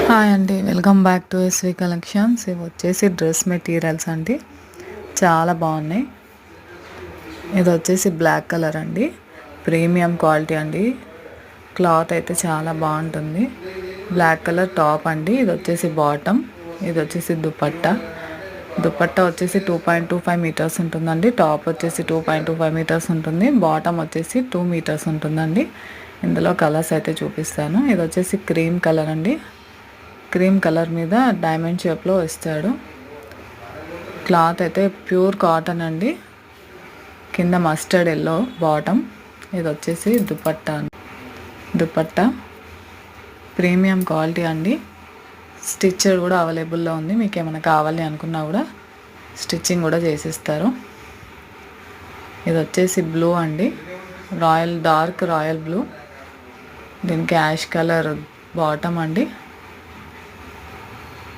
Hi అండి, welcome back to SV collections. ఇవి వచ్చేసి డ్రెస్ మెటీరియల్స్ అండి, చాలా బాగున్నాయి. ఇది వచ్చేసి బ్లాక్ కలర్ అండి, ప్రీమియం క్వాలిటీ అండి. క్లాత్ అయితే చాలా బాగుంటుంది. బ్లాక్ కలర్ టాప్ అండి, ఇది వచ్చేసి బాటమ్, ఇది వచ్చేసి దుపట్టా వచ్చేసి 2.25 మీటర్స్ ఉంటుందండి. టాప్ వచ్చేసి 2.25 మీటర్స్ ఉంటుంది. బాటమ్ వచ్చేసి 2 మీటర్స్ ఉంటుందండి. ఇందులో కలర్స్ అయితే చూపిస్తాను. ఇది వచ్చేసి క్రీమ్ కలర్ అండి, క్రీమ్ కలర్ మీద డైమండ్ షేప్లో ఇస్తాడు. క్లాత్ అయితే ప్యూర్ కాటన్ అండి. కింద మస్టర్డ్ ఎల్లో బాటమ్. ఇది వచ్చేసి దుపట్టా ప్రీమియం క్వాలిటీ అండి. స్టిచ్చెడ్ కూడా అవైలబుల్లో ఉంది. మీకు ఏమైనా కావాలి అనుకున్నా కూడా స్టిచ్చింగ్ కూడా చేసిస్తారు. ఇది వచ్చేసి బ్లూ అండి, డార్క్ రాయల్ బ్లూ. దీనికి యాష్ కలర్ బాటమ్ అండి.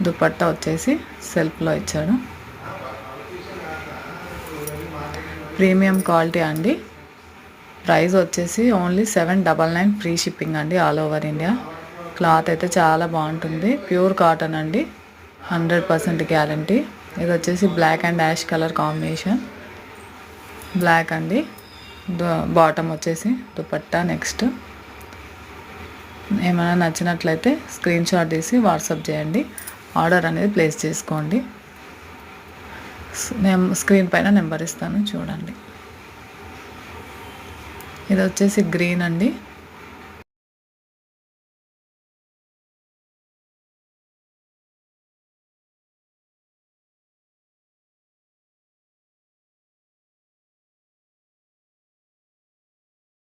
దుపట్టా వచ్చేసి సెల్ఫ్లో ఇచ్చాడు. ప్రీమియం క్వాలిటీ అండి. ప్రైస్ వచ్చేసి ఓన్లీ 799 ఫ్రీ షిప్పింగ్ అండి, ఆల్ ఓవర్ ఇండియా. క్లాత్ అయితే చాలా బాగుంటుంది. ప్యూర్ కాటన్ అండి, 100% గ్యారంటీ. ఇది వచ్చేసి black and ash colour combination. Black అండి, బాటమ్ వచ్చేసి దుపట్టా. నెక్స్ట్ ఏమైనా నచ్చినట్లయితే స్క్రీన్ షాట్ తీసి వాట్సాప్ చేయండి, ఆర్డర్ అనేది ప్లేస్ చేసుకోండి. నేను స్క్రీన్ పైన నెంబర్ ఇస్తాను, చూడండి. ఇది వచ్చేసి గ్రీన్ అండి,